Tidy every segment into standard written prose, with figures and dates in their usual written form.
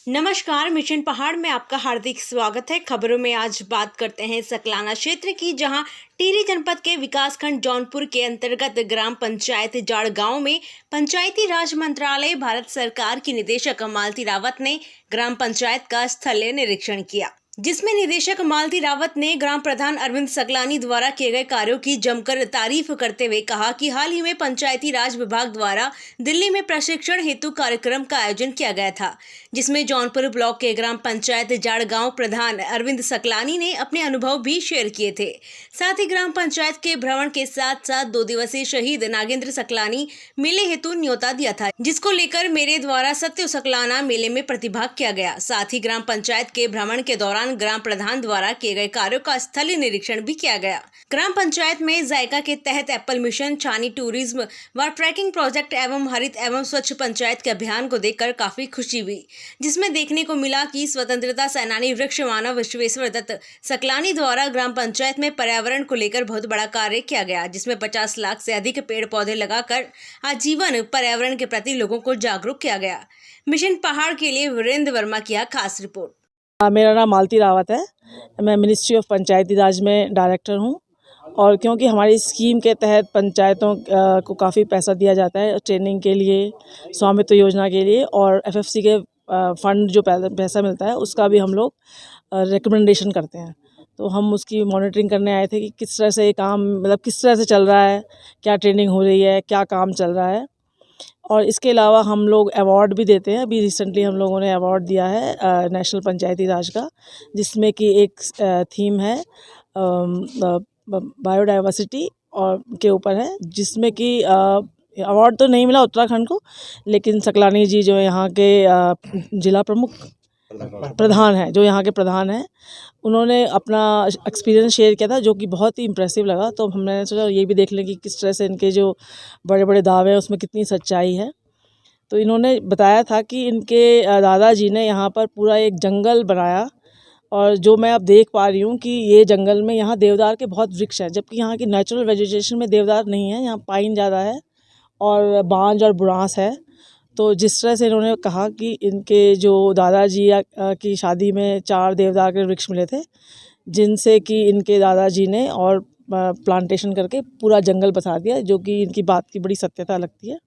नमस्कार, मिशन पहाड़ में आपका हार्दिक स्वागत है। खबरों में आज बात करते हैं सकलाना क्षेत्र की, जहां टिहरी जनपद के विकासखंड जौनपुर के अंतर्गत ग्राम पंचायत जाड़ गांव में पंचायती राज मंत्रालय भारत सरकार की निदेशक मालती रावत ने ग्राम पंचायत का स्थलीय निरीक्षण किया, जिसमें निदेशक मालती रावत ने ग्राम प्रधान अरविंद सकलानी द्वारा किए गए कार्यों की जमकर तारीफ करते हुए कहा कि हाल ही में पंचायती राज विभाग द्वारा दिल्ली में प्रशिक्षण हेतु कार्यक्रम का आयोजन किया गया था, जिसमें जौनपुर ब्लॉक के ग्राम पंचायत जाड़ गांव प्रधान अरविंद सकलानी ने अपने अनुभव भी शेयर किए थे। साथ ही ग्राम पंचायत के भ्रमण के साथ साथ 2 दिवसीय शहीद नागेंद्र सकलानी मेले हेतु न्योता दिया था, जिसको लेकर मेरे द्वारा सत्य सकलाना मेले में प्रतिभाग किया गया। साथ ही ग्राम पंचायत के भ्रमण के दौरान ग्राम प्रधान द्वारा किए गए कार्यों का स्थलीय निरीक्षण भी किया गया। ग्राम पंचायत में जायका के तहत एप्पल मिशन, छानी टूरिज्म व ट्रैकिंग प्रोजेक्ट एवं हरित एवं स्वच्छ पंचायत के अभियान को देखकर काफी खुशी हुई, जिसमें देखने को मिला कि स्वतंत्रता सेनानी वृक्ष मानव विश्वेश्वर दत्त सकलानी द्वारा ग्राम पंचायत में पर्यावरण को लेकर बहुत बड़ा कार्य किया गया, जिसमें 50 लाख से अधिक पेड़ पौधे लगाकर आजीवन पर्यावरण के प्रति लोगों को जागरूक किया गया। मिशन पहाड़ के लिए वीरेंद्र वर्मा की खास रिपोर्ट। मेरा नाम मालती रावत है। मैं मिनिस्ट्री ऑफ पंचायती राज में डायरेक्टर हूँ, और क्योंकि हमारी स्कीम के तहत पंचायतों को काफ़ी पैसा दिया जाता है ट्रेनिंग के लिए, स्वामित्व योजना के लिए, और एफएफसी के फंड जो पैसा मिलता है उसका भी हम लोग रिकमेंडेशन करते हैं। तो हम उसकी मॉनिटरिंग करने आए थे कि किस तरह से ये काम, मतलब किस तरह से चल रहा है, क्या ट्रेनिंग हो रही है, क्या काम चल रहा है। और इसके अलावा हम लोग अवार्ड भी देते हैं। अभी रिसेंटली हम लोगों ने अवार्ड दिया है नेशनल पंचायती राज का, जिसमें कि एक थीम है बायोडाइवर्सिटी और के ऊपर है, जिसमें कि अवार्ड तो नहीं मिला उत्तराखंड को, लेकिन सकलानी जी जो यहाँ के जिला प्रधान हैं, जो यहाँ के प्रधान हैं, उन्होंने अपना एक्सपीरियंस शेयर किया था, जो कि बहुत ही इम्प्रेसिव लगा। तो हमने सोचा ये भी देख लें कि किस तरह से इनके जो बड़े बड़े दावे हैं उसमें कितनी सच्चाई है। तो इन्होंने बताया था कि इनके दादाजी ने यहाँ पर पूरा एक जंगल बनाया, और जो मैं अब देख पा रही हूँ कि ये जंगल में यहाँ देवदार के बहुत वृक्ष हैं, जबकि यहाँ की नेचुरल वेजिटेशन में देवदार नहीं है, यहाँ पाइन ज़्यादा है और बांज और बुरांस है। तो जिस तरह से इन्होंने कहा कि इनके जो दादाजी की शादी में 4 देवदार के वृक्ष मिले थे, जिनसे कि इनके दादाजी ने और प्लांटेशन करके पूरा जंगल बसा दिया, जो कि इनकी बात की बड़ी सत्यता लगती है।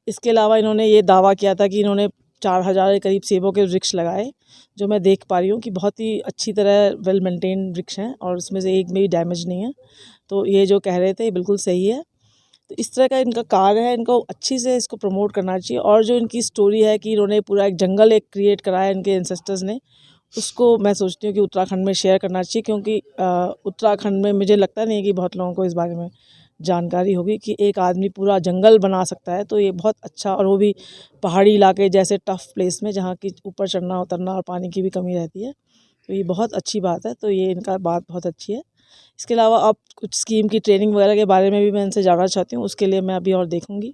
इसके अलावा इन्होंने ये दावा किया था कि इन्होंने 4000 के करीब सेबों के वृक्ष लगाए, जो मैं देख पा रही हूँ कि बहुत ही अच्छी तरह वेल मेंटेन वृक्ष हैं, और उसमें से एक में भी डैमेज नहीं है। तो ये जो कह रहे थे बिल्कुल सही है। तो इस तरह का इनका कार्य है, इनको अच्छी से इसको प्रमोट करना चाहिए। और जो इनकी स्टोरी है कि इन्होंने पूरा एक जंगल क्रिएट कराया इनके एंसेस्टर्स ने, उसको मैं सोचती हूँ कि उत्तराखंड में शेयर करना चाहिए, क्योंकि उत्तराखंड में मुझे लगता नहीं है कि बहुत लोगों को इस बारे में जानकारी होगी कि एक आदमी पूरा जंगल बना सकता है। तो ये बहुत अच्छा, और वो भी पहाड़ी इलाके जैसे टफ़ प्लेस में, जहाँ की ऊपर चढ़ना उतरना और पानी की भी कमी रहती है। तो ये बहुत अच्छी बात है। तो ये इनका बात बहुत अच्छी है। इसके अलावा अब कुछ स्कीम की ट्रेनिंग वगैरह के बारे में भी मैं इनसे जानना चाहती हूँ, उसके लिए मैं अभी और देखूँगी।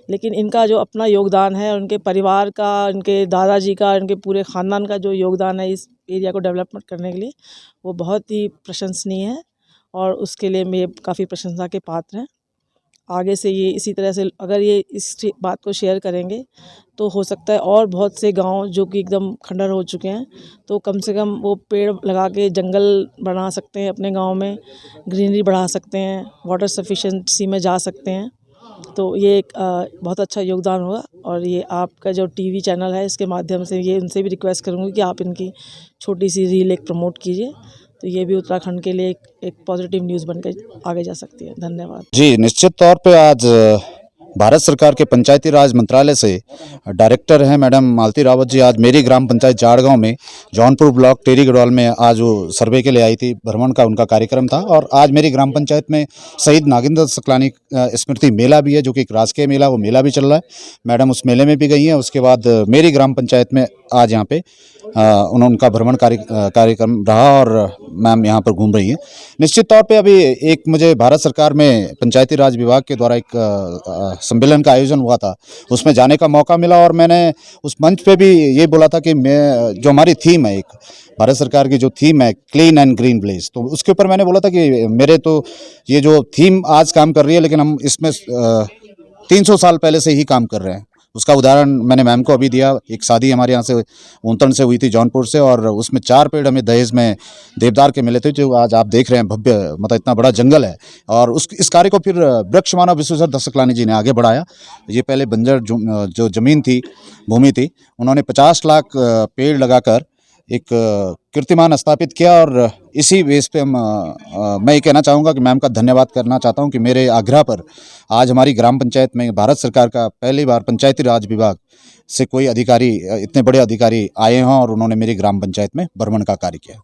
लेकिन इनका जो अपना योगदान है, उनके परिवार का, इनके दादाजी का, इनके पूरे ख़ानदान का जो योगदान है इस एरिया को डेवलपमेंट करने के लिए, वो बहुत ही प्रशंसनीय है, और उसके लिए ये काफ़ी प्रशंसा के पात्र हैं। आगे से ये इसी तरह से अगर ये इस बात को शेयर करेंगे, तो हो सकता है और बहुत से गांव जो कि एकदम खंडर हो चुके हैं, तो कम से कम वो पेड़ लगा के जंगल बना सकते हैं, अपने गांव में ग्रीनरी बढ़ा सकते हैं, वाटर सफिशिएंसी में जा सकते हैं। तो ये एक बहुत अच्छा योगदान होगा। और ये आपका जो टीवी चैनल है, इसके माध्यम से ये उनसे भी रिक्वेस्ट करूँगी कि आप इनकी छोटी सी रील एक प्रमोट कीजिए, तो ये भी उत्तराखंड के लिए एक पॉजिटिव न्यूज़ बनकर आगे जा सकती है। धन्यवाद जी। निश्चित तौर पे आज भारत सरकार के पंचायती राज मंत्रालय से डायरेक्टर हैं मैडम मालती रावत जी, आज मेरी ग्राम पंचायत जाड़ गांव में जौनपुर ब्लॉक टेरी गढ़वाल में आज वो सर्वे के लिए आई थी, भ्रमण का उनका कार्यक्रम था। और आज मेरी ग्राम पंचायत में शहीद नागेंद्र सकलानी स्मृति मेला भी है, जो कि एक राजकीय मेला, वो मेला भी चल रहा है। मैडम उस मेले में भी गई हैं। उसके बाद मेरी ग्राम पंचायत में आज यहाँ पे उनका भ्रमण कार्यक्रम रहा, और मैम यहाँ पर घूम रही हैं। निश्चित तौर पे अभी एक मुझे भारत सरकार में पंचायती राज विभाग के द्वारा एक सम्मेलन का आयोजन हुआ था, उसमें जाने का मौका मिला, और मैंने उस मंच पे भी ये बोला था कि मैं जो हमारी थीम है, एक भारत सरकार की जो थीम है क्लीन एंड ग्रीन विलेज, तो उसके ऊपर मैंने बोला था कि मेरे तो ये जो थीम आज काम कर रही है, लेकिन हम इसमें 300 साल पहले से ही काम कर रहे हैं। उसका उदाहरण मैंने मैम को अभी दिया। एक शादी हमारे यहाँ से ऊंतन से हुई थी जौनपुर से, और उसमें 4 पेड़ हमें दहेज में देवदार के मिले थे, जो आज आप देख रहे हैं भव्य, मतलब इतना बड़ा जंगल है। और इस कार्य को फिर वृक्ष मानव विश्वेश्वर दत्त सकलानी जी ने आगे बढ़ाया। ये पहले बंजर जो ज़मीन थी, भूमि थी, उन्होंने 50 लाख पेड़ लगाकर एक कीर्तिमान स्थापित किया। और इसी बेस पे मैं ये कहना चाहूँगा कि मैम का धन्यवाद करना चाहता हूँ कि मेरे आग्रह पर आज हमारी ग्राम पंचायत में भारत सरकार का पहली बार पंचायती राज विभाग से कोई अधिकारी, इतने बड़े अधिकारी आए हैं और उन्होंने मेरी ग्राम पंचायत में भ्रमण का कार्य किया।